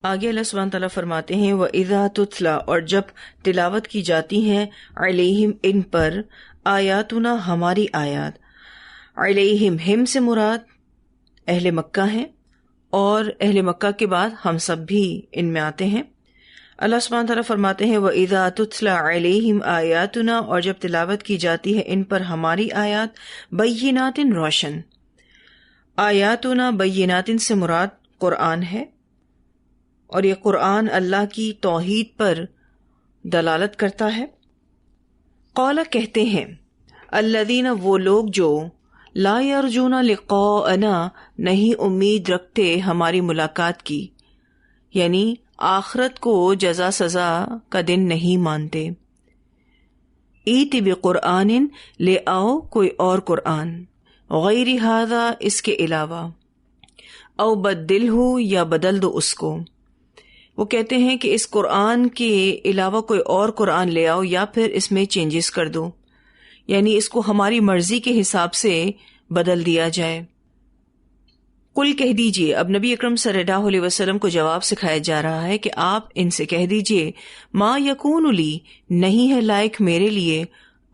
آگے اللہ سبحانہ تعالیٰ فرماتے ہیں وَإِذَا تُتْلَى، اور جب تلاوت کی جاتی ہیں علیہم ان پر آیاتنا ہماری آیات. علیہم ہم سے مراد اہل مکہ ہیں، اور اہل مکہ کے بعد ہم سب بھی ان میں آتے ہیں. اللہ سبحانہ تعالیٰ فرماتے ہیں وَإِذَا تُتْلَى عَلَيْهِمْ آیاتنا، اور جب تلاوت کی جاتی ہے ان پر ہماری آیات بینات روشن. آیاتنا بینات سے مراد قرآن ہے، اور یہ قرآن اللہ کی توحید پر دلالت کرتا ہے. قال کہتے ہیں الذین وہ لوگ جو لا یرجون لقاءنا نہیں امید رکھتے ہماری ملاقات کی، یعنی آخرت کو جزا سزا کا دن نہیں مانتے. ایت بقرآن لے آؤ کوئی اور قرآن غیر ھذا اس کے علاوہ، او بدلہ یا بدل دو اس کو. وہ کہتے ہیں کہ اس قرآن کے علاوہ کوئی اور قرآن لے آؤ یا پھر اس میں چینجز کر دو، یعنی اس کو ہماری مرضی کے حساب سے بدل دیا جائے. قل کہہ دیجئے، اب نبی اکرم صلی اللہ علیہ وسلم کو جواب سکھایا جا رہا ہے کہ آپ ان سے کہہ دیجئے ما یکون لی، نہیں ہے لائق میرے لیے،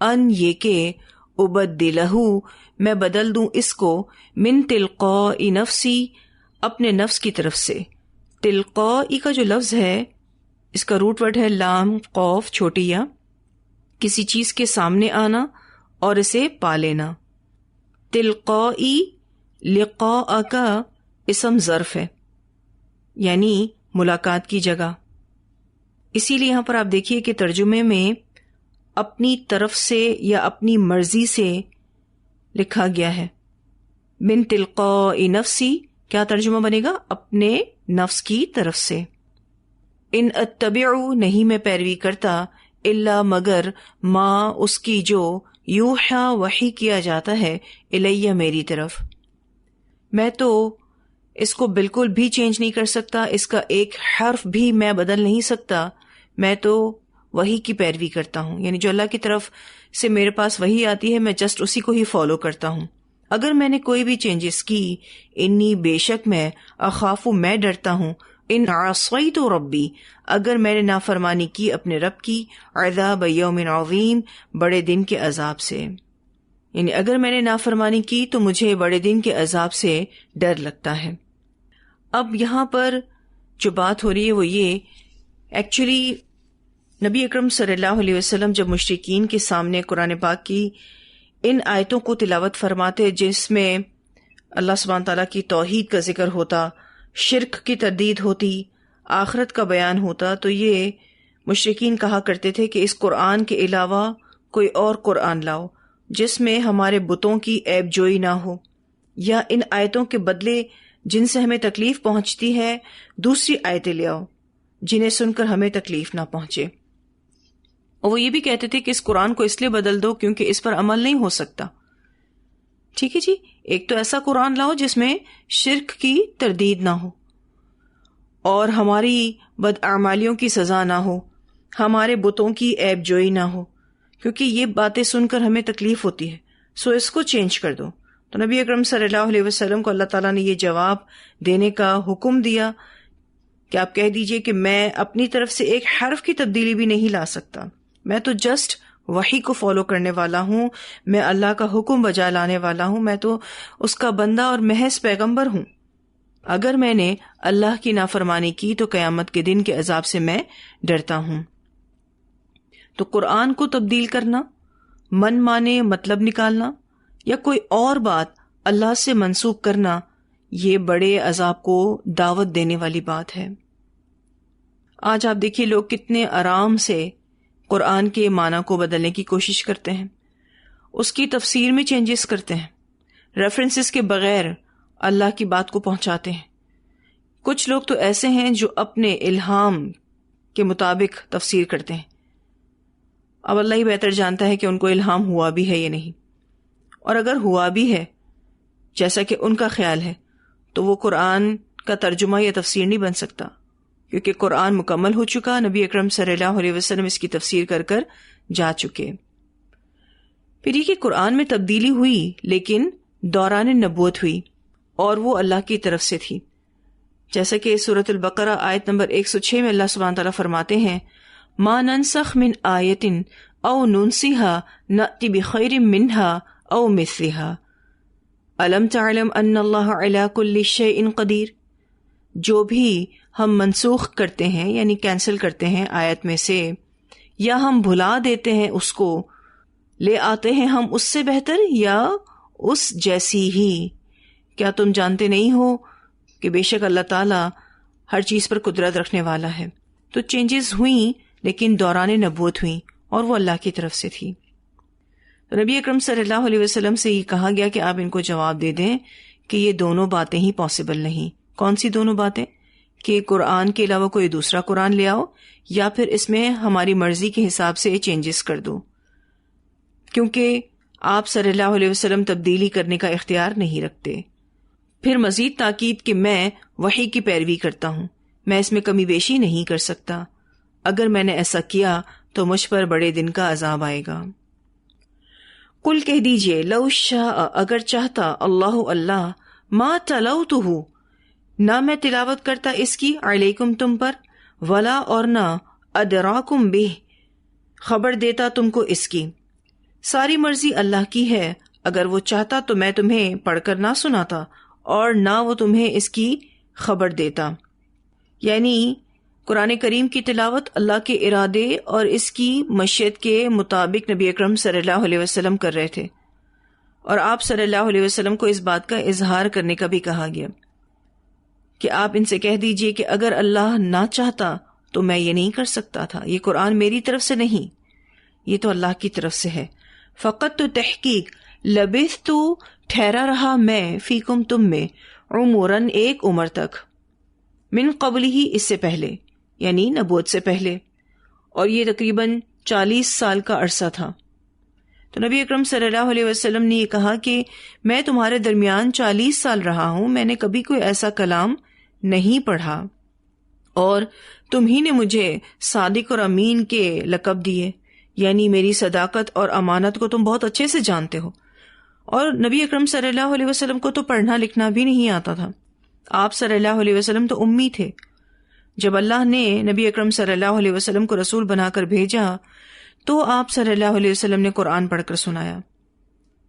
ان یہ کہ ابدلہ میں بدل دوں اس کو، من تلقاء نفسی اپنے نفس کی طرف سے. تلقائی کا جو لفظ ہے اس کا روٹ ورڈ ہے لام قوف چھوٹی یا، کسی چیز کے سامنے آنا اور اسے پا لینا. تلقائی لقاء کا اسم ظرف ہے، یعنی ملاقات کی جگہ. اسی لیے یہاں پر آپ دیکھیے کہ ترجمے میں اپنی طرف سے یا اپنی مرضی سے لکھا گیا ہے. من تلقاء نفسی کیا ترجمہ بنے گا؟ اپنے نفس کی طرف سے. ان اتبع نہیں میں پیروی کرتا، الا مگر ما اس کی جو یوحا وحی کیا جاتا ہے، الیہ میری طرف. میں تو اس کو بالکل بھی چینج نہیں کر سکتا، اس کا ایک حرف بھی میں بدل نہیں سکتا. میں تو وحی کی پیروی کرتا ہوں، یعنی جو اللہ کی طرف سے میرے پاس وحی آتی ہے میں جسٹ اسی کو ہی فالو کرتا ہوں. اگر میں نے کوئی بھی چینجز کی، انی بے شک میں، اخاف میں ڈرتا ہوں، ان عصیت ربی اگر میں نے نافرمانی کی اپنے رب کی، عذاب یوم عظیم بڑے دن کے عذاب سے. یعنی اگر میں نے نافرمانی کی تو مجھے بڑے دن کے عذاب سے ڈر لگتا ہے. اب یہاں پر جو بات ہو رہی ہے وہ یہ، ایکچولی نبی اکرم صلی اللہ علیہ وسلم جب مشرکین کے سامنے قرآن پاک کی ان آیتوں کو تلاوت فرماتے جس میں اللہ سبحانہ تعالیٰ کی توحید کا ذکر ہوتا، شرک کی تردید ہوتی، آخرت کا بیان ہوتا، تو یہ مشرکین کہا کرتے تھے کہ اس قرآن کے علاوہ کوئی اور قرآن لاؤ جس میں ہمارے بتوں کی عیب جوئی نہ ہو، یا ان آیتوں کے بدلے جن سے ہمیں تکلیف پہنچتی ہے دوسری آیتیں لے آؤ جنہیں سن کر ہمیں تکلیف نہ پہنچے. اور وہ یہ بھی کہتے تھے کہ اس قرآن کو اس لیے بدل دو کیونکہ اس پر عمل نہیں ہو سکتا. ٹھیک ہے جی، ایک تو ایسا قرآن لاؤ جس میں شرک کی تردید نہ ہو، اور ہماری بداعمالیوں کی سزا نہ ہو، ہمارے بتوں کی عیب جوئی نہ ہو، کیونکہ یہ باتیں سن کر ہمیں تکلیف ہوتی ہے. سو اس کو چینج کر دو. تو نبی اکرم صلی اللہ علیہ وسلم کو اللہ تعالیٰ نے یہ جواب دینے کا حکم دیا کہ آپ کہہ دیجئے کہ میں اپنی طرف سے ایک حرف کی تبدیلی بھی نہیں لا سکتا، میں تو جسٹ وحی کو فالو کرنے والا ہوں، میں اللہ کا حکم بجا لانے والا ہوں، میں تو اس کا بندہ اور محض پیغمبر ہوں. اگر میں نے اللہ کی نافرمانی کی تو قیامت کے دن کے عذاب سے میں ڈرتا ہوں. تو قرآن کو تبدیل کرنا، من مانے مطلب نکالنا، یا کوئی اور بات اللہ سے منسوخ کرنا، یہ بڑے عذاب کو دعوت دینے والی بات ہے. آج آپ دیکھیے لوگ کتنے آرام سے قرآن کے معنی کو بدلنے کی کوشش کرتے ہیں، اس کی تفسیر میں چینجز کرتے ہیں، ریفرنسز کے بغیر اللہ کی بات کو پہنچاتے ہیں. کچھ لوگ تو ایسے ہیں جو اپنے الہام کے مطابق تفسیر کرتے ہیں. اب اللہ ہی بہتر جانتا ہے کہ ان کو الہام ہوا بھی ہے یا نہیں، اور اگر ہوا بھی ہے جیسا کہ ان کا خیال ہے تو وہ قرآن کا ترجمہ یا تفسیر نہیں بن سکتا، کیونکہ قرآن مکمل ہو چکا، نبی اکرم صلی اللہ علیہ وسلم اس کی تفسیر کر کر جا چکے. پھر یہ کہ قرآن میں تبدیلی ہوئی لیکن دوران نبوت ہوئی، اور وہ اللہ کی طرف سے تھی. جیسا کہ سورۃ البقرہ آیت نمبر 106 میں اللہ سبحانہ تعالیٰ فرماتے ہیں ما ننسخ من آیت او ننسها نأتی بخیر منها او مثلها الم تعلم ان اللہ علی کل شیء قدیر. جو بھی ہم منسوخ کرتے ہیں یعنی کینسل کرتے ہیں آیت میں سے یا ہم بھلا دیتے ہیں اس کو، لے آتے ہیں ہم اس سے بہتر یا اس جیسی ہی. کیا تم جانتے نہیں ہو کہ بے شک اللہ تعالیٰ ہر چیز پر قدرت رکھنے والا ہے. تو چینجز ہوئیں لیکن دوران نبوت ہوئیں اور وہ اللہ کی طرف سے تھی. تو نبی اکرم صلی اللہ علیہ وسلم سے یہ کہا گیا کہ آپ ان کو جواب دے دیں کہ یہ دونوں باتیں ہی پاسبل نہیں. کون سی دونوں باتیں؟ کہ قرآن کے علاوہ کوئی دوسرا قرآن لے آؤ یا پھر اس میں ہماری مرضی کے حساب سے چینجز کر دو، کیونکہ آپ صلی اللہ علیہ وسلم تبدیلی کرنے کا اختیار نہیں رکھتے. پھر مزید تاکید کہ میں وحی کی پیروی کرتا ہوں، میں اس میں کمی بیشی نہیں کر سکتا. اگر میں نے ایسا کیا تو مجھ پر بڑے دن کا عذاب آئے گا. قل کہہ دیجئے لو شاء، اگر چاہتا اللہ ما تلوتہ، نہ میں تلاوت کرتا اس کی علیکم تم پر، ولا اور نہ ادراکم بہ، خبر دیتا تم کو اس کی. ساری مرضی اللہ کی ہے، اگر وہ چاہتا تو میں تمہیں پڑھ کر نہ سناتا اور نہ وہ تمہیں اس کی خبر دیتا. یعنی قرآن کریم کی تلاوت اللہ کے ارادے اور اس کی مشیت کے مطابق نبی اکرم صلی اللہ علیہ وسلم کر رہے تھے، اور آپ صلی اللہ علیہ وسلم کو اس بات کا اظہار کرنے کا بھی کہا گیا کہ آپ ان سے کہہ دیجئے کہ اگر اللہ نہ چاہتا تو میں یہ نہیں کر سکتا تھا. یہ قرآن میری طرف سے نہیں، یہ تو اللہ کی طرف سے ہے. فقط تو تحقیق لبثت تو ٹھہرا رہا میں فیکم تم میں عمراً ایک عمر تک، من قبل ہی اس سے پہلے یعنی نبوت سے پہلے، اور یہ تقریباً 40 سال کا عرصہ تھا. تو نبی اکرم صلی اللہ علیہ وسلم نے یہ کہا کہ میں تمہارے درمیان 40 سال رہا ہوں، میں نے کبھی کوئی ایسا کلام نہیں پڑھا، اور تم ہی نے مجھے صادق اور امین کے لقب دیے، یعنی میری صداقت اور امانت کو تم بہت اچھے سے جانتے ہو. اور نبی اکرم صلی اللہ علیہ وسلم کو تو پڑھنا لکھنا بھی نہیں آتا تھا. آپ صلی اللہ علیہ وسلم تو امی تھے. جب اللہ نے نبی اکرم صلی اللہ علیہ وسلم کو رسول بنا کر بھیجا تو آپ صلی اللہ علیہ وسلم نے قرآن پڑھ کر سنایا.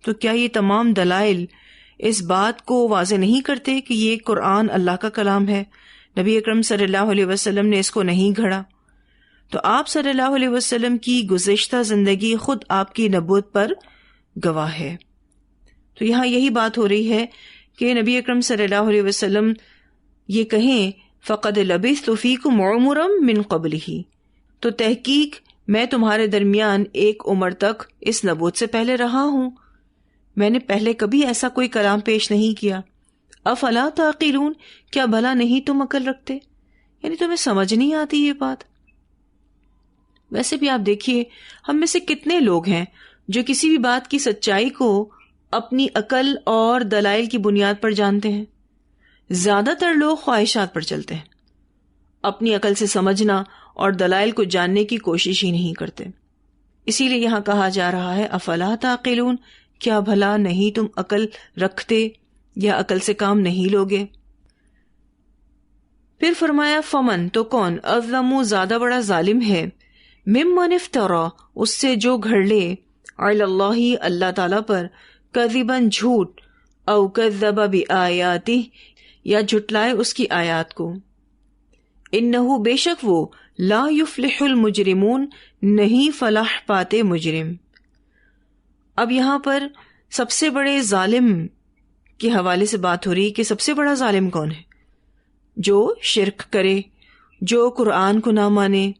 تو کیا یہ تمام دلائل اس بات کو واضح نہیں کرتے کہ یہ قرآن اللہ کا کلام ہے؟ نبی اکرم صلی اللہ علیہ وسلم نے اس کو نہیں گھڑا. تو آپ صلی اللہ علیہ وسلم کی گزشتہ زندگی خود آپ کی نبوت پر گواہ ہے. تو یہاں یہی بات ہو رہی ہے کہ نبی اکرم صلی اللہ علیہ وسلم یہ کہیں فقد لبثت فیکم عمرا من قبلہ، تو تحقیق میں تمہارے درمیان ایک عمر تک اس نبوت سے پہلے رہا ہوں، میں نے پہلے کبھی ایسا کوئی کلام پیش نہیں کیا. افلا تعقلون، کیا بھلا نہیں تم عقل رکھتے؟ یعنی تمہیں سمجھ نہیں آتی یہ بات. ویسے بھی آپ دیکھیے ہم میں سے کتنے لوگ ہیں جو کسی بھی بات کی سچائی کو اپنی عقل اور دلائل کی بنیاد پر جانتے ہیں. زیادہ تر لوگ خواہشات پر چلتے ہیں، اپنی عقل سے سمجھنا اور دلائل کو جاننے کی کوشش ہی نہیں کرتے. اسی لیے یہاں کہا جا رہا ہے افلا تعقلون، کیا بھلا نہیں تم عقل رکھتے یا عقل سے کام نہیں لوگے. پھر فرمایا فمن، تو کون، اظلم، زیادہ بڑا ظالم ہے، ممن افترا، اس سے جو گھڑ لے، علی اللہ، اللہ تعالیٰ پر، کذباً، جھوٹ، او کذب بآیاتہ، یا جھٹلائے اس کی آیات کو. انہ، بے شک وہ، لا یفلح المجرمون، نہیں فلاح پاتے مجرم. اب یہاں پر سب سے بڑے ظالم کے حوالے سے بات ہو رہی کہ سب سے بڑا ظالم کون ہے؟ جو شرک کرے، جو قرآن کو نہ مانے،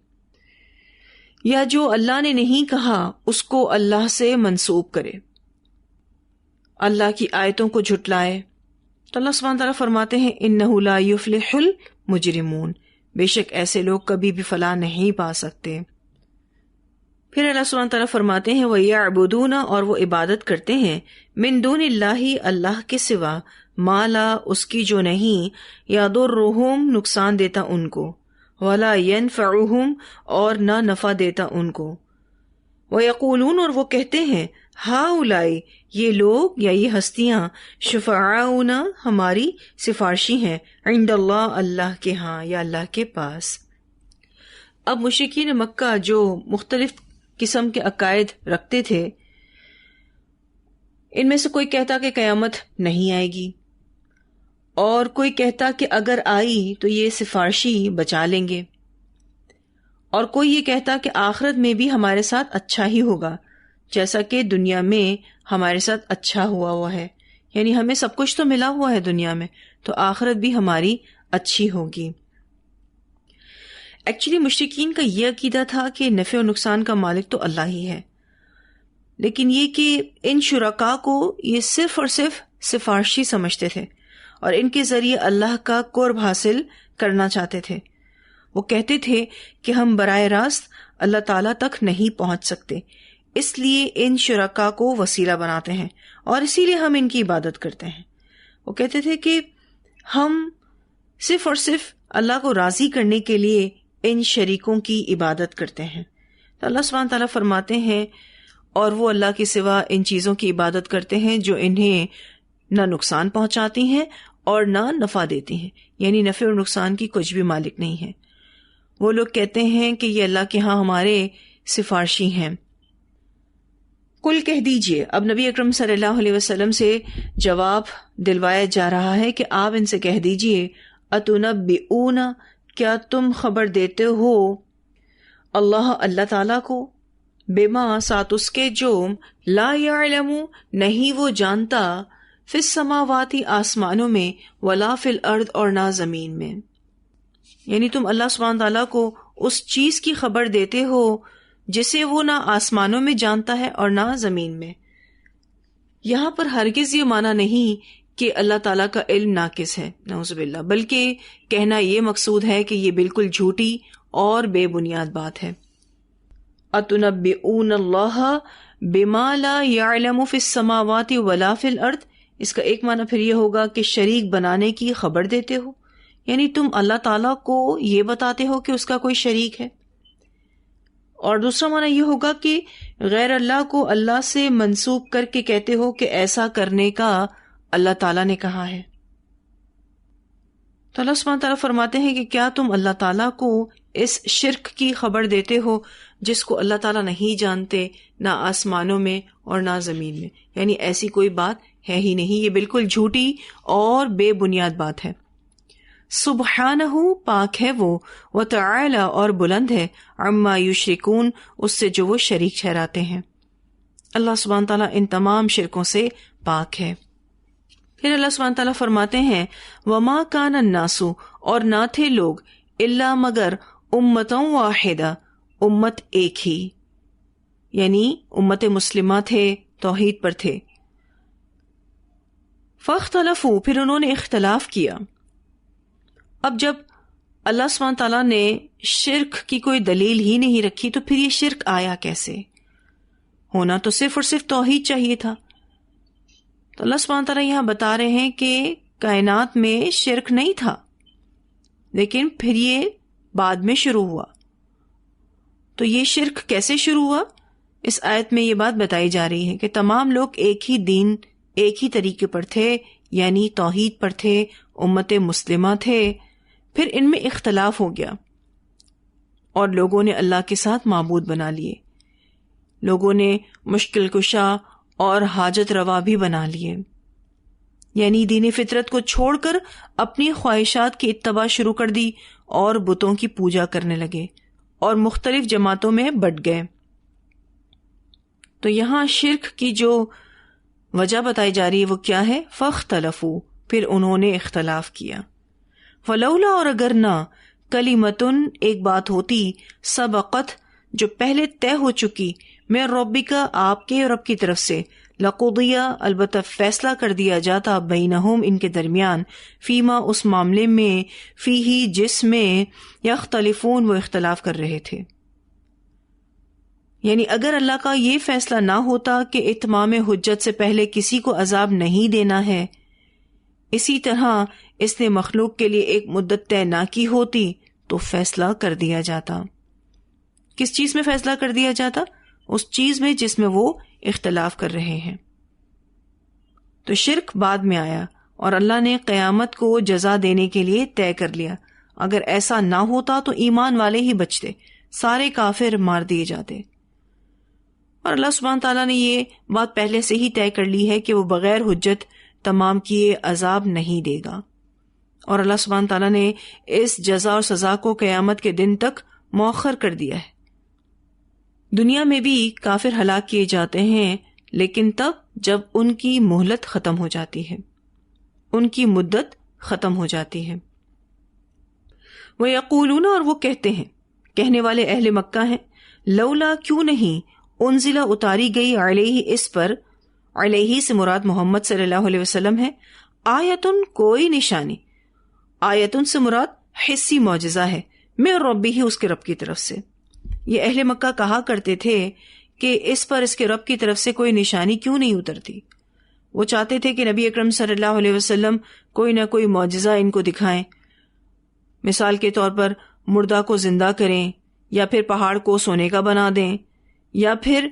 یا جو اللہ نے نہیں کہا اس کو اللہ سے منسوب کرے، اللہ کی آیتوں کو جھٹلائے. تو اللہ سبحانہ تعالیٰ فرماتے ہیں انہ لا یفلح المجرمون، بے شک ایسے لوگ کبھی بھی فلاح نہیں پا سکتے. پھر اللہ سبحانہ تعالیٰ فرماتے ہیں وَيَعْبُدُونَ، اور وہ عبادت کرتے ہیں، من دون اللہ، اللہ کے سوا، ما لا، اس کی جو نہیں، یضرہم، نقصان دیتا ان کو، ولا ینفعہم، اور نہ نفع دیتا ان کو. وَيَقُولُونَ، اور وہ کہتے ہیں ہاؤلائی یہ لوگ یا یہ ہستیاں شفعاؤنا ہماری سفارشی ہیں عند اللہ اللہ کے ہاں یا اللہ کے پاس. اب مشرکین مکہ جو مختلف قسم کے عقائد رکھتے تھے، ان میں سے کوئی کہتا کہ قیامت نہیں آئے گی، اور کوئی کہتا کہ اگر آئی تو یہ سفارشی بچا لیں گے، اور کوئی یہ کہتا کہ آخرت میں بھی ہمارے ساتھ اچھا ہی ہوگا جیسا کہ دنیا میں ہمارے ساتھ اچھا ہوا ہے، یعنی ہمیں سب کچھ تو ملا ہوا ہے دنیا میں، تو آخرت بھی ہماری اچھی ہوگی. ایکچولی مشرکین کا یہ عقیدہ تھا کہ نفع و نقصان کا مالک تو اللہ ہی ہے، لیکن یہ کہ ان شرکاء کو یہ صرف اور صرف سفارشی سمجھتے تھے اور ان کے ذریعے اللہ کا قرب حاصل کرنا چاہتے تھے. وہ کہتے تھے کہ ہم براہ راست اللہ تعالیٰ تک نہیں پہنچ سکتے، اس لیے ان شرکاء کو وسیلہ بناتے ہیں اور اسی لیے ہم ان کی عبادت کرتے ہیں. وہ کہتے تھے کہ ہم صرف اور صرف اللہ کو راضی کرنے کے لیے ان شریکوں کی عبادت کرتے ہیں. تو اللہ سبحانہ تعالیٰ فرماتے ہیں اور وہ اللہ کے سوا ان چیزوں کی عبادت کرتے ہیں جو انہیں نہ نقصان پہنچاتی ہیں اور نہ نفع دیتی ہیں، یعنی نفع اور نقصان کی کچھ بھی مالک نہیں ہے. وہ لوگ کہتے ہیں کہ یہ اللہ کے ہاں ہمارے سفارشی ہیں. کل کہہ دیجئے، اب نبی اکرم صلی اللہ علیہ وسلم سے جواب دلوایا جا رہا ہے کہ آپ ان سے کہہ دیجئے اتنبئون کیا تم خبر دیتے ہو اللہ تعالیٰ کو بما ساتھ اس کے جو لا یعلم نہیں وہ جانتا فی السماوات آسمانوں میں ولا فی الارض اور نہ زمین میں. یعنی تم اللہ سبحانہ تعالیٰ کو اس چیز کی خبر دیتے ہو جسے وہ نہ آسمانوں میں جانتا ہے اور نہ زمین میں. یہاں پر ہرگز یہ معنی نہیں کہ اللہ تعالیٰ کا علم ناقص ہے، نعوذ باللہ، بلکہ کہنا یہ مقصود ہے کہ یہ بالکل جھوٹی اور بے بنیاد بات ہے. اتنبئون اللہ بما لا یعلم فی السماوات ولا فی الارض، اس کا ایک معنی پھر یہ ہوگا کہ شریک بنانے کی خبر دیتے ہو، یعنی تم اللہ تعالیٰ کو یہ بتاتے ہو کہ اس کا کوئی شریک ہے. اور دوسرا معنی یہ ہوگا کہ غیر اللہ کو اللہ سے منسوب کر کے کہتے ہو کہ ایسا کرنے کا اللہ تعالیٰ نے کہا ہے. تو اللہ سبحانہ تعالیٰ فرماتے ہیں کہ کیا تم اللہ تعالیٰ کو اس شرک کی خبر دیتے ہو جس کو اللہ تعالیٰ نہیں جانتے، نہ آسمانوں میں اور نہ زمین میں، یعنی ایسی کوئی بات ہے ہی نہیں، یہ بالکل جھوٹی اور بے بنیاد بات ہے. سبحانہ پاک ہے وہ، وتعالی اور بلند ہے، عما یشرکون اس سے جو وہ شریک ٹھہراتے ہیں. اللہ سبحانہ تعالیٰ ان تمام شرکوں سے پاک ہے. پھر اللہ سبحانہ تعالیٰ فرماتے ہیں وما کان الناس اور نہ تھے لوگ الا مگر امتوں واحدہ امت ایک ہی، یعنی امت مسلمہ تھے، توحید پر تھے. فاختلفوا پھر انہوں نے اختلاف کیا. اب جب اللہ سبحانہ تعالیٰ نے شرک کی کوئی دلیل ہی نہیں رکھی تو پھر یہ شرک آیا کیسے؟ ہونا تو صرف اور صرف توحید چاہیے تھا. تو اللہ سبحانہ تعالیٰ یہاں بتا رہے ہیں کہ کائنات میں شرک نہیں تھا، لیکن پھر یہ بعد میں شروع ہوا. تو یہ شرک کیسے شروع ہوا؟ اس آیت میں یہ بات بتائی جا رہی ہے کہ تمام لوگ ایک ہی دین، ایک ہی طریقے پر تھے، یعنی توحید پر تھے، امت مسلمہ تھے. پھر ان میں اختلاف ہو گیا اور لوگوں نے اللہ کے ساتھ معبود بنا لیے، لوگوں نے مشکل کشا اور حاجت روا بھی بنا لیے، یعنی دین فطرت کو چھوڑ کر اپنی خواہشات کی اتباع شروع کر دی اور بتوں کی پوجا کرنے لگے اور مختلف جماعتوں میں بٹ گئے. تو یہاں شرک کی جو وجہ بتائی جا رہی ہے وہ کیا ہے؟ فاختلفوا پھر انہوں نے اختلاف کیا. فلولا اور اگر نہ کلمتن ایک بات ہوتی سبقت جو پہلے طے ہو چکی میں ربک آپ کے رب کی طرف سے، لقضی البتہ فیصلہ کر دیا جاتا بینہم ان کے درمیان، فیما اس معاملے میں، فیہی جس میں یختلفون وہ اختلاف کر رہے تھے. یعنی اگر اللہ کا یہ فیصلہ نہ ہوتا کہ اتمام حجت سے پہلے کسی کو عذاب نہیں دینا ہے، اسی طرح اس نے مخلوق کے لیے ایک مدت طے نہ کی ہوتی تو فیصلہ کر دیا جاتا. کس چیز میں فیصلہ کر دیا جاتا؟ اس چیز میں جس میں وہ اختلاف کر رہے ہیں۔ تو شرک بعد میں آیا اور اللہ نے قیامت کو جزا دینے کے لیے طے کر لیا۔ اگر ایسا نہ ہوتا تو ایمان والے ہی بچتے، سارے کافر مار دیے جاتے۔ اور اللہ سبحانہ تعالیٰ نے یہ بات پہلے سے ہی طے کر لی ہے کہ وہ بغیر حجت تمام کیے عذاب نہیں دے گا، اور اللہ سبحانہ تعالیٰ نے اس جزا اور سزا کو قیامت کے دن تک مؤخر کر دیا ہے۔ دنیا میں بھی کافر ہلاک کیے جاتے ہیں، لیکن تب جب ان کی مہلت ختم ہو جاتی ہے، ان کی مدت ختم ہو جاتی ہے۔ وہ یقولون، اور وہ کہتے ہیں، کہنے والے اہل مکہ ہیں، لولا کیوں نہیں انزلہ اتاری گئی علیہ اس پر، علیہ سے مراد محمد صلی اللہ علیہ وسلم ہے، آیتن کوئی نشانی، آیتن سے مراد حسی معجزہ ہے، من ربہ اس کے رب کی طرف سے۔ یہ اہل مکہ کہا کرتے تھے کہ اس پر اس کے رب کی طرف سے کوئی نشانی کیوں نہیں اترتی۔ وہ چاہتے تھے کہ نبی اکرم صلی اللہ علیہ وسلم کوئی نہ کوئی معجزہ ان کو دکھائیں، مثال کے طور پر مردہ کو زندہ کریں، یا پھر پہاڑ کو سونے کا بنا دیں، یا پھر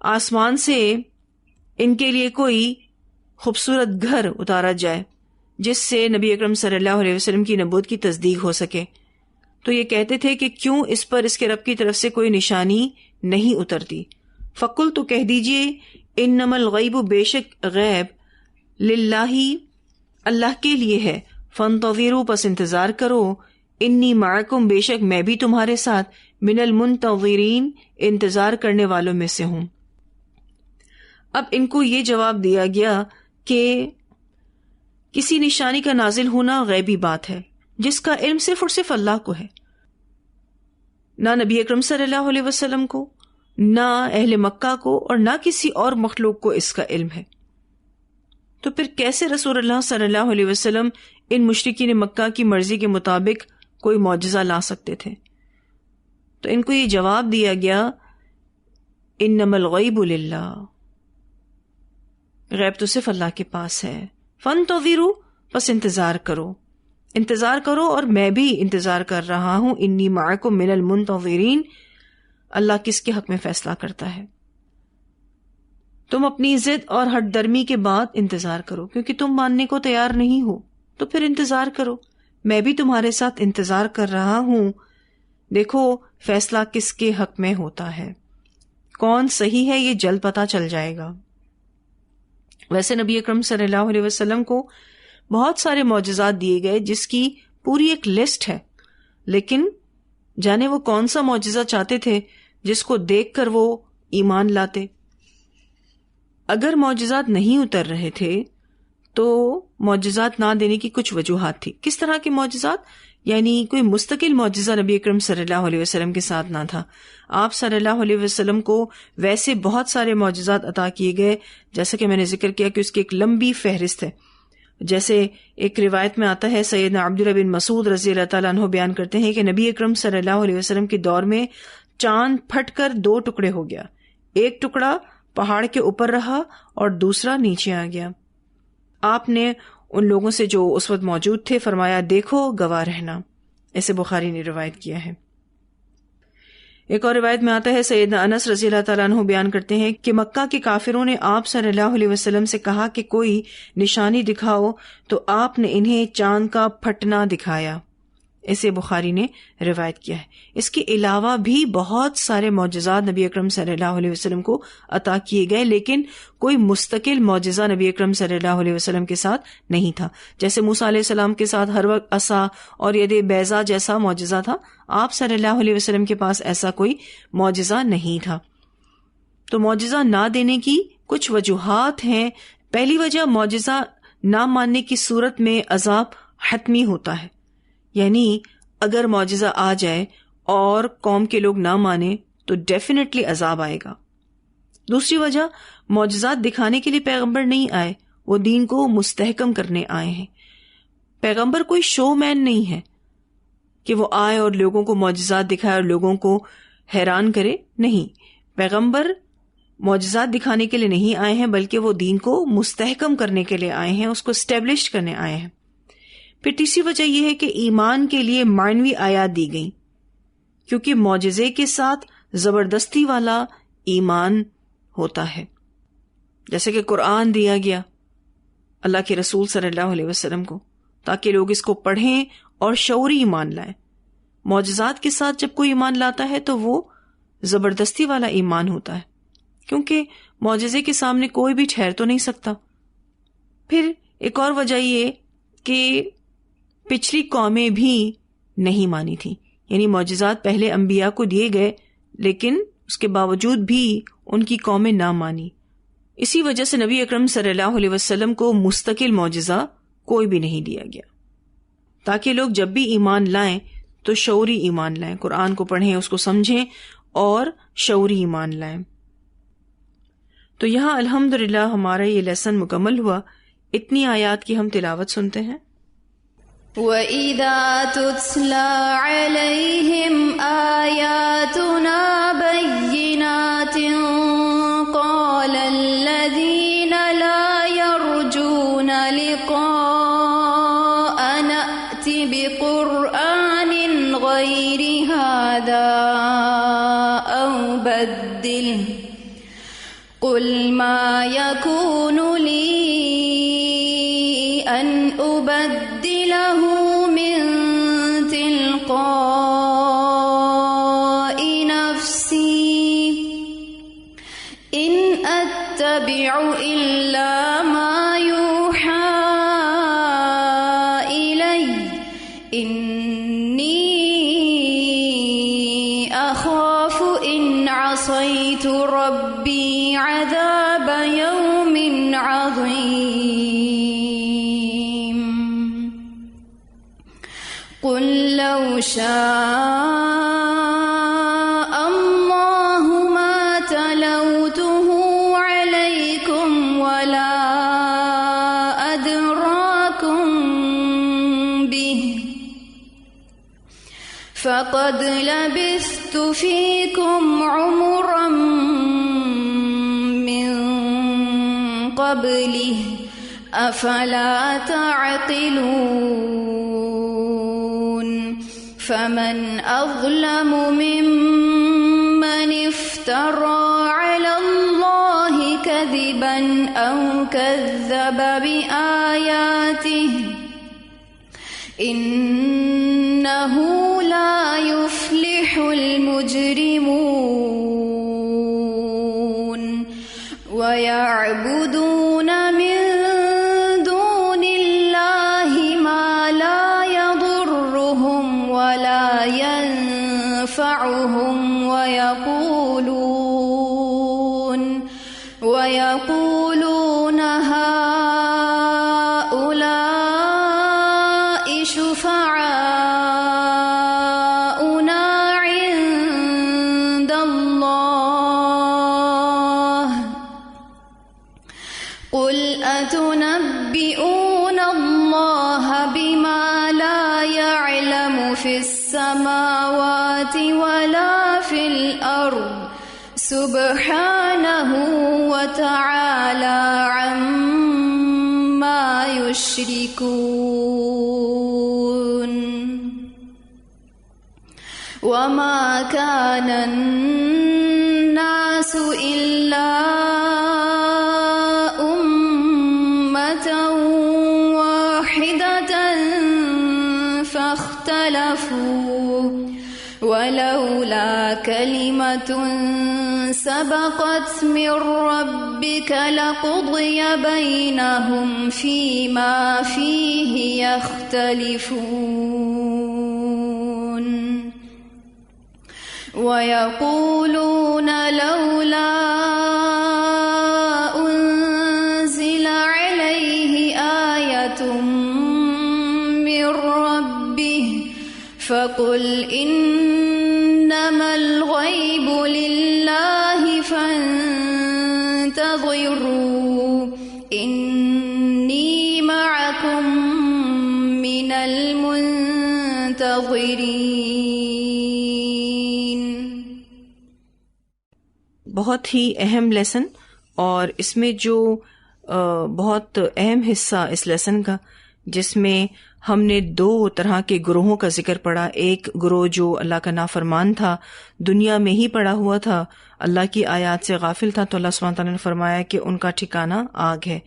آسمان سے ان کے لیے کوئی خوبصورت گھر اتارا جائے جس سے نبی اکرم صلی اللہ علیہ وسلم کی نبوت کی تصدیق ہو سکے۔ تو یہ کہتے تھے کہ کیوں اس پر اس کے رب کی طرف سے کوئی نشانی نہیں اترتی۔ فقل، تو کہہ دیجئے، انما الغیب، بے شک غیب، للہ اللہ کے لیے ہے، فانتظروا پس انتظار کرو، انی معکم بے شک میں بھی تمہارے ساتھ، من المنتظرین انتظار کرنے والوں میں سے ہوں۔ اب ان کو یہ جواب دیا گیا کہ کسی نشانی کا نازل ہونا غیبی بات ہے جس کا علم صرف اور صرف اللہ کو ہے، نہ نبی اکرم صلی اللہ علیہ وسلم کو، نہ اہل مکہ کو، اور نہ کسی اور مخلوق کو اس کا علم ہے۔ تو پھر کیسے رسول اللہ صلی اللہ علیہ وسلم ان مشرکین مکہ کی مرضی کے مطابق کوئی معجزہ لا سکتے تھے؟ تو ان کو یہ جواب دیا گیا، انما الغیب للہ، غیب تو صرف اللہ کے پاس ہے، فانتظروا پس انتظار کرو، انتظار کرو، اور میں بھی انتظار کر رہا ہوں، انی معکم من المنتظرین، اللہ کس کے حق میں فیصلہ کرتا ہے۔ تم اپنی ضد اور ہٹ درمی کے بعد انتظار کرو، کیونکہ تم ماننے کو تیار نہیں ہو، تو پھر انتظار کرو، میں بھی تمہارے ساتھ انتظار کر رہا ہوں، دیکھو فیصلہ کس کے حق میں ہوتا ہے، کون صحیح ہے یہ جلد پتہ چل جائے گا۔ ویسے نبی اکرم صلی اللہ علیہ وسلم کو بہت سارے معجزات دیے گئے جس کی پوری ایک لسٹ ہے، لیکن جانے وہ کون سا معجزہ چاہتے تھے جس کو دیکھ کر وہ ایمان لاتے۔ اگر معجزات نہیں اتر رہے تھے تو معجزات نہ دینے کی کچھ وجوہات تھی۔ کس طرح کے معجزات؟ یعنی کوئی مستقل معجزہ نبی اکرم صلی اللہ علیہ وسلم کے ساتھ نہ تھا۔ آپ صلی اللہ علیہ وسلم کو ویسے بہت سارے معجزات عطا کیے گئے، جیسا کہ میں نے ذکر کیا کہ اس کی ایک لمبی فہرست ہے۔ جیسے ایک روایت میں آتا ہے، سیدنا عبداللہ بن مسعود رضی اللہ تعالیٰ عنہ بیان کرتے ہیں کہ نبی اکرم صلی اللہ علیہ وسلم کے دور میں چاند پھٹ کر 2 ٹکڑے ہو گیا، ایک ٹکڑا پہاڑ کے اوپر رہا اور دوسرا نیچے آ گیا۔ آپ نے ان لوگوں سے جو اس وقت موجود تھے فرمایا، دیکھو گواہ رہنا۔ ایسے بخاری نے روایت کیا ہے۔ ایک اور روایت میں آتا ہے، سیدنا انس رضی اللہ تعالیٰ عنہ بیان کرتے ہیں کہ مکہ کے کافروں نے آپ صلی اللہ علیہ وسلم سے کہا کہ کوئی نشانی دکھاؤ، تو آپ نے انہیں چاند کا پھٹنا دکھایا۔ اسے بخاری نے روایت کیا ہے۔ اس کے علاوہ بھی بہت سارے معجزات نبی اکرم صلی اللہ علیہ وسلم کو عطا کیے گئے، لیکن کوئی مستقل معجزہ نبی اکرم صلی اللہ علیہ وسلم کے ساتھ نہیں تھا۔ جیسے موسیٰ علیہ السلام کے ساتھ ہر وقت عصا اور ید بیضا جیسا معجزہ تھا، آپ صلی اللہ علیہ وسلم کے پاس ایسا کوئی معجزہ نہیں تھا۔ تو معجزہ نہ دینے کی کچھ وجوہات ہیں۔ پہلی وجہ، معجزہ نہ ماننے کی صورت میں عذاب حتمی ہوتا ہے، یعنی اگر معجزہ آ جائے اور قوم کے لوگ نہ مانے تو ڈیفینیٹلی عذاب آئے گا۔ دوسری وجہ، معجزات دکھانے کے لیے پیغمبر نہیں آئے، وہ دین کو مستحکم کرنے آئے ہیں۔ پیغمبر کوئی شو مین نہیں ہے کہ وہ آئے اور لوگوں کو معجزات دکھائے اور لوگوں کو حیران کرے، نہیں، پیغمبر معجزات دکھانے کے لیے نہیں آئے ہیں، بلکہ وہ دین کو مستحکم کرنے کے لیے آئے ہیں، اس کو اسٹیبلش کرنے آئے ہیں۔ پھر تیسری وجہ یہ ہے کہ ایمان کے لیے معنوی آیات دی گئیں، کیونکہ معجزے کے ساتھ زبردستی والا ایمان ہوتا ہے. جیسے کہ قرآن دیا گیا اللہ کے رسول صلی اللہ علیہ وسلم کو تاکہ لوگ اس کو پڑھیں اور شعوری ایمان لائیں. معجزات کے ساتھ جب کوئی ایمان لاتا ہے تو وہ زبردستی والا ایمان ہوتا ہے، کیونکہ معجزے کے سامنے کوئی بھی ٹھہر تو نہیں سکتا. پھر ایک اور وجہ یہ کہ پچھلی قومیں بھی نہیں مانی تھیں، یعنی معجزات پہلے انبیاء کو دیے گئے لیکن اس کے باوجود بھی ان کی قومیں نہ مانی. اسی وجہ سے نبی اکرم صلی اللہ علیہ وسلم کو مستقل معجزہ کوئی بھی نہیں دیا گیا، تاکہ لوگ جب بھی ایمان لائیں تو شعوری ایمان لائیں، قرآن کو پڑھیں، اس کو سمجھیں اور شعوری ایمان لائیں. تو یہاں الحمدللہ ہمارا یہ لیسن مکمل ہوا. اتنی آیات کی ہم تلاوت سنتے ہیں. وَإِذَا تُتْلَى عَلَيْهِمْ آيَاتُنَا بَيِّنَاتٍ قَالَ الَّذِينَ لَا يَرْجُونَ لِقَاءَنَا ائْتِ بِقُرْآنٍ غَيْرِ هَذَا أَوْ بَدِّلْهُ قُلْ مَا يَكُونُ لِي أَنْ أُبَدِّلَهُ مِنْ تِلْقَاءِ نَفْسِي إِنْ أَتَّبِعُ إِلَّا مَا يُوحَى إِلَيَّ إِنِّي أَخَافُ إِنْ عَصَيْتُ رَبِّي عَذَابَ يَوْمٍ عَظِيمٍ. قُلْ لَوْ شَاءَ اللَّهُ مَا تَلَوْتُهُ عَلَيْكُمْ وَلَا أَدْرَاكُمْ بِهِ فَقَدْ لَبِثْتُ فِيكُمْ عُمُرًا مِّن قَبْلِهِ أَفَلَا تَعْقِلُونَ. فَمَنْ أَظْلَمُ مِمَّنِ افْتَرَى عَلَى اللَّهِ كَذِبًا أَوْ كَذَّبَ بِآيَاتِهِ إِنَّهُ لَا يُفْلِحُ الْمُجْرِمُونَ. وَيَعْبُدُونَ مِن دُونِ اللَّهِ مَا لَا يَضُرُّهُمْ وَلَا يَنفَعُهُمْ وَيَقُولُونَ هَؤُلَاءِ شُفَعَاؤُنَا عِندَ اللَّهِ قُلْ أَتُنَبِّئُونَ اللَّهَ بِمَا لَا يَعْلَمُ فِي السَّمَاوَاتِ وَلَا فِي الْأَرْضِ سُبْحَانَهُ وَتَعَالَى عَمَّا يُشْرِكُونَ. وَمَا كَانَ النَّاسُ إِلَّا أُمَّةً وَاحِدَةً فَاخْتَلَفُوا وَلَوْلَا كَلِمَةٌ سَبَقَتْ مِنْ رَبِّكَ لَقُضِيَ بَيْنَهُمْ فِيمَا فِيهِ يَخْتَلِفُونَ. وَيَقُولُونَ لَوْلَا أُنْزِلَ عَلَيْهِ آيَةٌ مِّن رَّبِّهِ فَقُلْ إِنَّمَا الْغَيْبُ لِلَّهِ فَانتَظِرُوا إِنِّي مَعَكُمْ مِنَ الْمُنتَظِرِينَ. بہت ہی اہم لیسن، اور اس میں جو بہت اہم حصہ اس لیسن کا جس میں ہم نے 2 طرح کے گروہوں کا ذکر پڑا. ایک گروہ جو اللہ کا نافرمان تھا، دنیا میں ہی پڑا ہوا تھا، اللہ کی آیات سے غافل تھا، تو اللہ سبحانہ وتعالیٰ نے فرمایا کہ ان کا ٹھکانہ آگ ہے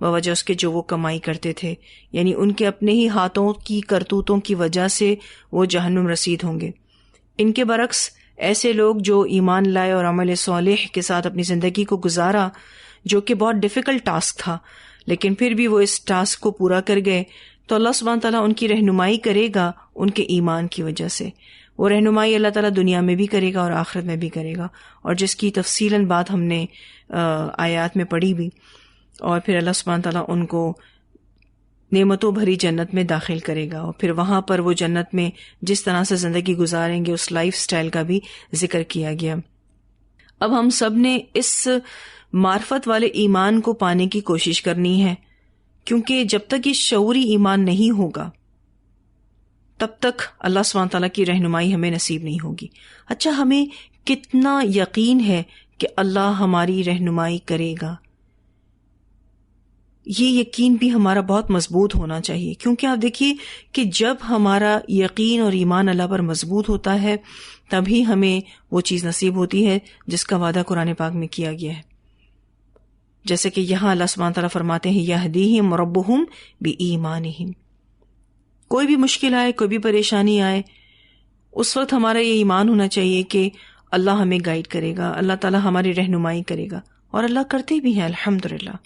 بوجہ اس کے جو وہ کمائی کرتے تھے، یعنی ان کے اپنے ہی ہاتھوں کی کرتوتوں کی وجہ سے وہ جہنم رسید ہوں گے. ان کے برعکس ایسے لوگ جو ایمان لائے اور عمل صالح کے ساتھ اپنی زندگی کو گزارا، جو کہ بہت ڈیفیکلٹ ٹاسک تھا لیکن پھر بھی وہ اس ٹاسک کو پورا کر گئے، تو اللہ سبحانہ تعالیٰ ان کی رہنمائی کرے گا ان کے ایمان کی وجہ سے. وہ رہنمائی اللہ تعالیٰ دنیا میں بھی کرے گا اور آخرت میں بھی کرے گا، اور جس کی تفصیلاً بات ہم نے آیات میں پڑھی بھی. اور پھر اللہ سبحانہ تعالیٰ ان کو نعمتوں بھری جنت میں داخل کرے گا، اور پھر وہاں پر وہ جنت میں جس طرح سے زندگی گزاریں گے اس لائف سٹائل کا بھی ذکر کیا گیا. اب ہم سب نے اس معرفت والے ایمان کو پانے کی کوشش کرنی ہے، کیونکہ جب تک یہ شعوری ایمان نہیں ہوگا تب تک اللہ سبحانہ تعالیٰ کی رہنمائی ہمیں نصیب نہیں ہوگی. اچھا، ہمیں کتنا یقین ہے کہ اللہ ہماری رہنمائی کرے گا؟ یہ یقین بھی ہمارا بہت مضبوط ہونا چاہیے، کیونکہ آپ دیکھیے کہ جب ہمارا یقین اور ایمان اللہ پر مضبوط ہوتا ہے تبھی ہمیں وہ چیز نصیب ہوتی ہے جس کا وعدہ قرآن پاک میں کیا گیا ہے. جیسے کہ یہاں اللہ سبحانہ تعالیٰ فرماتے ہیں یہدیہم ربہم بایمانہم. کوئی بھی مشکل آئے، کوئی بھی پریشانی آئے، اس وقت ہمارا یہ ایمان ہونا چاہیے کہ اللہ ہمیں گائیڈ کرے گا، اللہ تعالیٰ ہماری رہنمائی کرے گا، اور اللہ کرتے بھی ہیں الحمدللہ.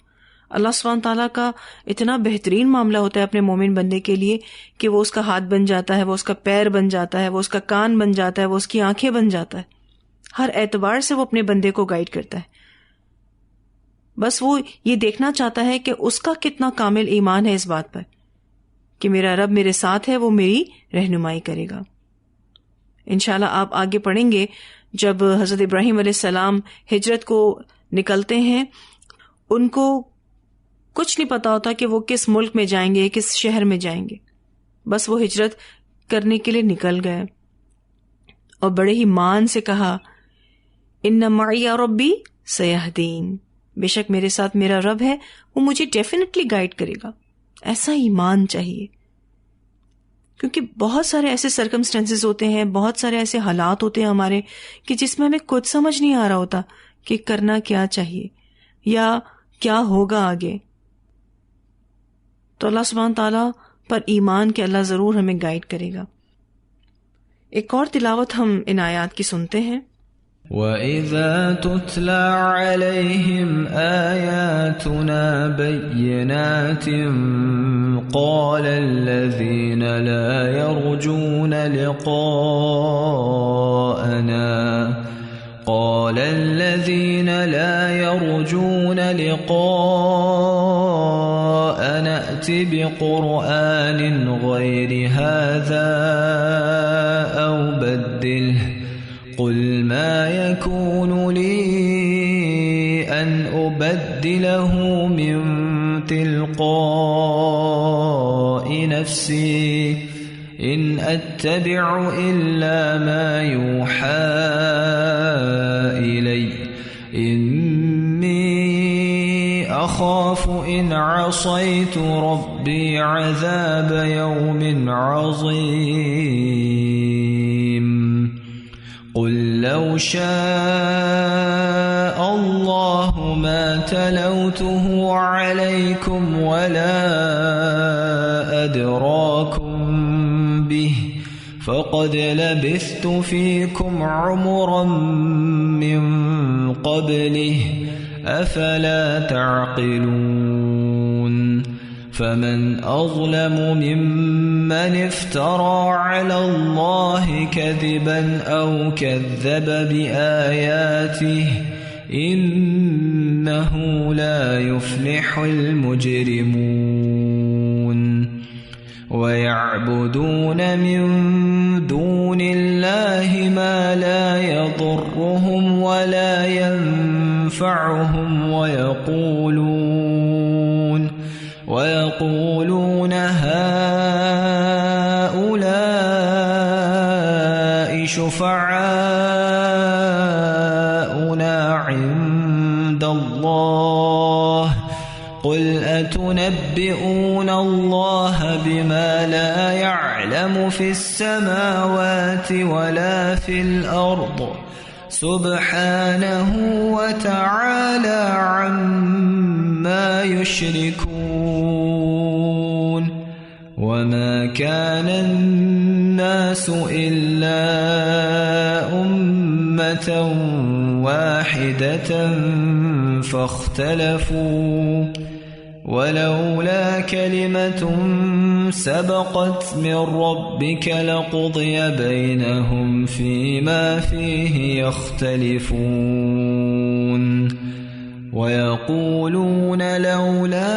اللہ سبحانہ تعالیٰ کا اتنا بہترین معاملہ ہوتا ہے اپنے مومن بندے کے لیے کہ وہ اس کا ہاتھ بن جاتا ہے، وہ اس کا پیر بن جاتا ہے، وہ اس کا کان بن جاتا ہے، وہ اس کی آنکھیں بن جاتا ہے. ہر اعتبار سے وہ اپنے بندے کو گائیڈ کرتا ہے. بس وہ یہ دیکھنا چاہتا ہے کہ اس کا کتنا کامل ایمان ہے اس بات پر کہ میرا رب میرے ساتھ ہے، وہ میری رہنمائی کرے گا. انشاءاللہ آپ آگے پڑھیں گے جب حضرت ابراہیم علیہ السلام ہجرت کو نکلتے ہیں، ان کو کچھ نہیں پتا ہوتا کہ وہ کس ملک میں جائیں گے، کس شہر میں جائیں گے. بس وہ ہجرت کرنے کے لیے نکل گئے اور بڑے ہی مان سے کہا ان معی ربی سیہدین، بے شک میرے ساتھ میرا رب ہے، وہ مجھے ڈیفینیٹلی گائیڈ کرے گا. ایسا ایمان چاہیے، کیونکہ بہت سارے ایسے سرکمسٹینسز ہوتے ہیں، بہت سارے ایسے حالات ہوتے ہیں ہمارے کہ جس میں ہمیں کچھ سمجھ نہیں آ رہا ہوتا کہ کرنا کیا چاہیے یا کیا ہوگا آگے. تو اللہ سبحانہ تعالیٰ پر ایمان کہ اللہ ضرور ہمیں گائیڈ کرے گا. ایک اور تلاوت ہم ان آیات کی سنتے ہیں. وَإِذَا تُتْلَى عَلَيْهِمْ آيَاتُنَا بَيِّنَاتٍ قَالَ الَّذِينَ لَا يَرْجُونَ لِقَاءَنَا ائْتِ بِقُرْآنٍ غَيْرِ هَذَا أَوْ بَدِّلْهُ قُلْ مَا يَكُونُ لِي أَنْ أُبَدِّلَهُ مِنْ تِلْقَاءِ نَفْسِي إِنْ أَتَّبِعُ إِلَّا مَا يُوحَى إِلَيَّ إِنِّي أَخَافُ إِنْ عَصَيْتُ رَبِّي عَذَابَ يَوْمٍ عَظِيمٍ. قُلْ لَوْ شَاءَ اللَّهُ مَا تَلَوْتُهُ عَلَيْكُمْ وَلَا أَدْرَاكُمْ بِهِ فَقَدْ لَبِثْتُ فِيكُمْ عُمُرًا مِّن قَبْلِهِ أَفَلَا تَعْقِلُونَ. فَمَنْ أَظْلَمُ مِمَّنِ افْتَرَى عَلَى اللَّهِ كَذِبًا أَوْ كَذَّبَ بِآيَاتِهِ إِنَّهُ لَا يُفْلِحُ الْمُجْرِمُونَ. وَيَعْبُدُونَ مِن دُونِ اللَّهِ مَا لَا يَضُرُّهُمْ وَلَا يَنفَعُهُمْ وَيَقُولُونَ هَؤُلَاءِ شُفَعَاؤُنَا عِندَ اللَّهِ قُلْ أَتُنَبِّئُونَ ينبئون الله بما لا يعلم في السماوات ولا في الأرض سبحانه وتعالى عما يشركون وما كان الناس إلا أمة واحدة فاختلفوا ولولا كلمة سبقت من ربك لقضي بينهم فيما فيه يختلفون ويقولون لولا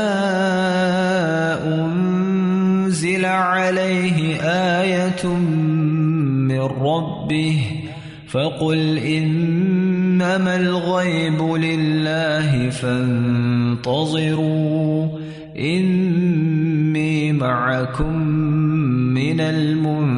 أنزل عليه آية من ربه فقل إنما الغيب لله فانتظروا إني معكم من المنتظرين.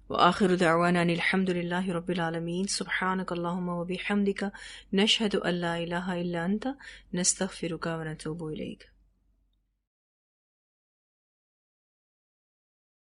وآخر دعوانا الحمد لله رب العالمين. سبحانك اللهم وبحمدك نشهد أن لا إله إلا أنت نستغفرك ونتوب إليك.